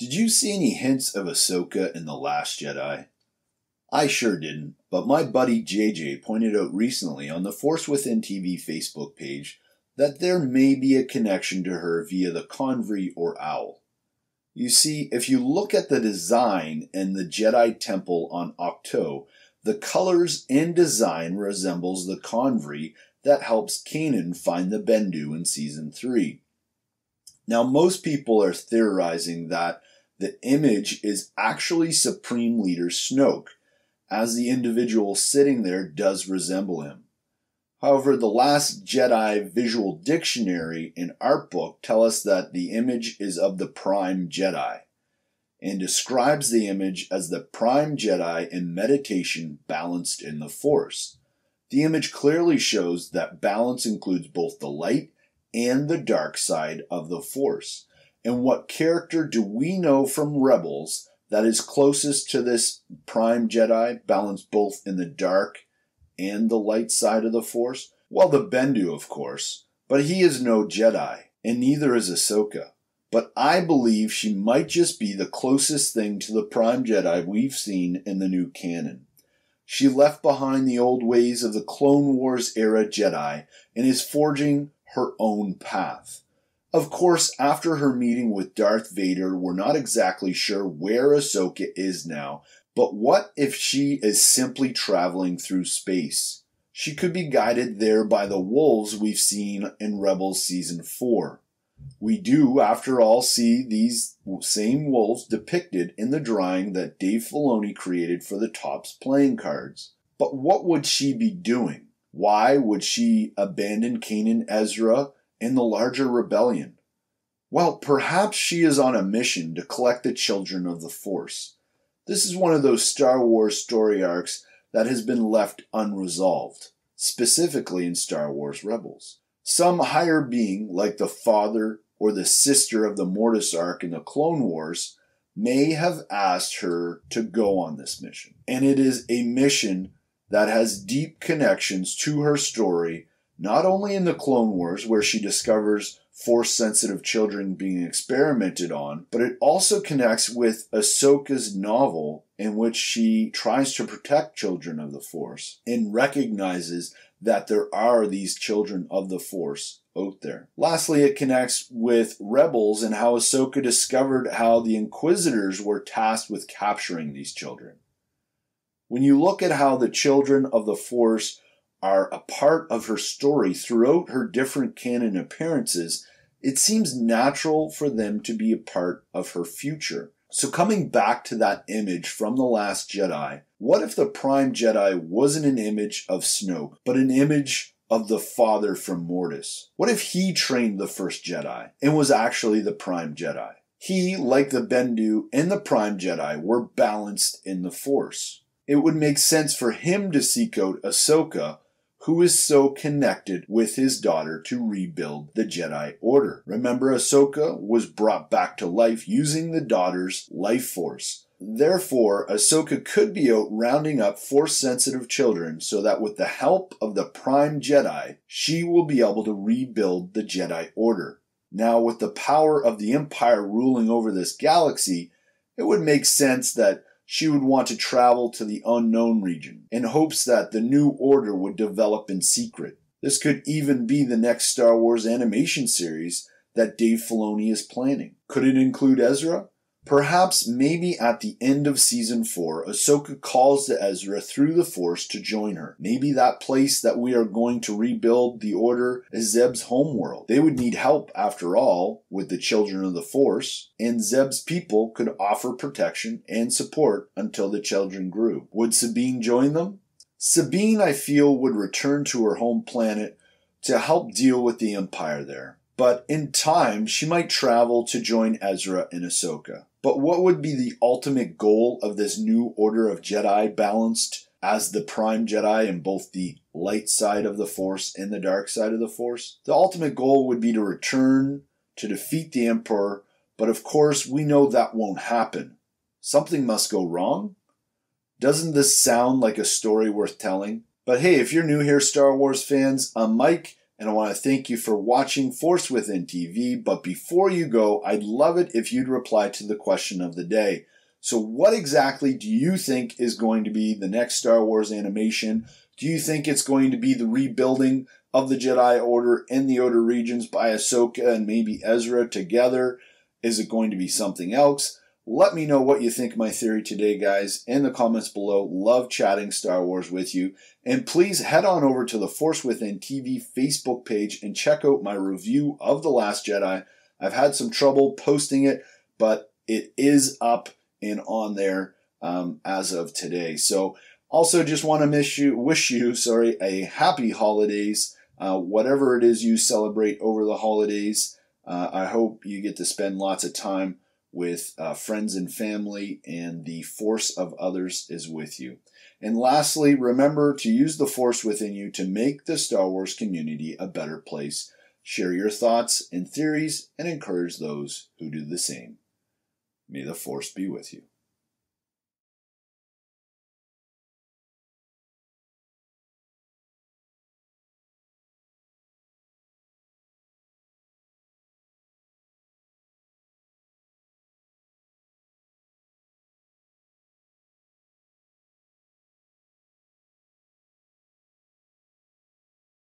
Did you see any hints of Ahsoka in The Last Jedi? I sure didn't, but my buddy JJ pointed out recently on the Force Within TV Facebook page that there may be a connection to her via the convery or owl. You see, if you look at the design in the Jedi Temple on Ahsoka, the colors and design resembles the convery that helps Kanan find the Bendu in Season 3. Now, most people are theorizing that the image is actually Supreme Leader Snoke, as the individual sitting there does resemble him. However, the Last Jedi Visual Dictionary and Art Book tell us that the image is of the Prime Jedi, and describes the image as the Prime Jedi in meditation balanced in the Force. The image clearly shows that balance includes both the light and the dark side of the Force. And what character do we know from Rebels that is closest to this Prime Jedi, balanced both in the dark and the light side of the Force? Well, the Bendu, of course, but he is no Jedi, and neither is Ahsoka. But I believe she might just be the closest thing to the Prime Jedi we've seen in the new canon. She left behind the old ways of the Clone Wars era Jedi and is forging her own path. Of course, after her meeting with Darth Vader, we're not exactly sure where Ahsoka is now, but what if she is simply traveling through space? She could be guided there by the wolves we've seen in Rebels Season 4. We do, after all, see these same wolves depicted in the drawing that Dave Filoni created for the Topps playing cards. But what would she be doing? Why would she abandon Kanan, Ezra, and the larger rebellion? Well, perhaps she is on a mission to collect the children of the Force. This is one of those Star Wars story arcs that has been left unresolved, specifically in Star Wars Rebels. Some higher being, like the father or the sister of the Mortis arc in the Clone Wars, may have asked her to go on this mission. And it is a mission that has deep connections to her story, not only in the Clone Wars, where she discovers Force-sensitive children being experimented on, but it also connects with Ahsoka's novel, in which she tries to protect children of the Force and recognizes that there are these children of the Force out there. Lastly, it connects with Rebels and how Ahsoka discovered how the Inquisitors were tasked with capturing these children. When you look at how the children of the Force are a part of her story throughout her different canon appearances, it seems natural for them to be a part of her future. So coming back to that image from The Last Jedi, what if the Prime Jedi wasn't an image of Snoke, but an image of the father from Mortis? What if he trained the first Jedi and was actually the Prime Jedi? He, like the Bendu and the Prime Jedi, were balanced in the Force. It would make sense for him to seek out Ahsoka, who is so connected with his daughter, to rebuild the Jedi Order. Remember, Ahsoka was brought back to life using the daughter's life force. Therefore, Ahsoka could be out rounding up Force-sensitive children so that with the help of the Prime Jedi, she will be able to rebuild the Jedi Order. Now, with the power of the Empire ruling over this galaxy, it would make sense that she would want to travel to the unknown region in hopes that the new order would develop in secret. This could even be the next Star Wars animation series that Dave Filoni is planning. Could it include Ezra? Perhaps maybe at the end of Season 4, Ahsoka calls to Ezra through the Force to join her. Maybe that place that we are going to rebuild the Order is Zeb's homeworld. They would need help, after all, with the children of the Force, and Zeb's people could offer protection and support until the children grew. Would Sabine join them? Sabine, I feel, would return to her home planet to help deal with the Empire there. But in time, she might travel to join Ezra and Ahsoka. But what would be the ultimate goal of this new Order of Jedi, balanced as the Prime Jedi in both the light side of the Force and the dark side of the Force? The ultimate goal would be to return to defeat the Emperor, but of course we know that won't happen. Something must go wrong? Doesn't this sound like a story worth telling? But hey, if you're new here, Star Wars fans, I'm Mike, And I want to thank you for watching Force Within TV. But before you go, I'd love it if you'd reply to the question of the day. So what exactly do you think is going to be the next Star Wars animation? Do you think it's going to be the rebuilding of the Jedi Order in the Outer Regions by Ahsoka and maybe Ezra together? Is it going to be something else? Let me know what you think of my theory today, guys, in the comments below. Love chatting Star Wars with you. And please head on over to the Force Within TV Facebook page and check out my review of The Last Jedi. I've had some trouble posting it, but it is up and on there as of today. So also just want to wish you a happy holidays, whatever it is you celebrate over the holidays. I hope you get to spend lots of time with friends and family, and the force of others is with you. And lastly, remember to use the force within you to make the Star Wars community a better place. Share your thoughts and theories and encourage those who do the same. May the force be with you.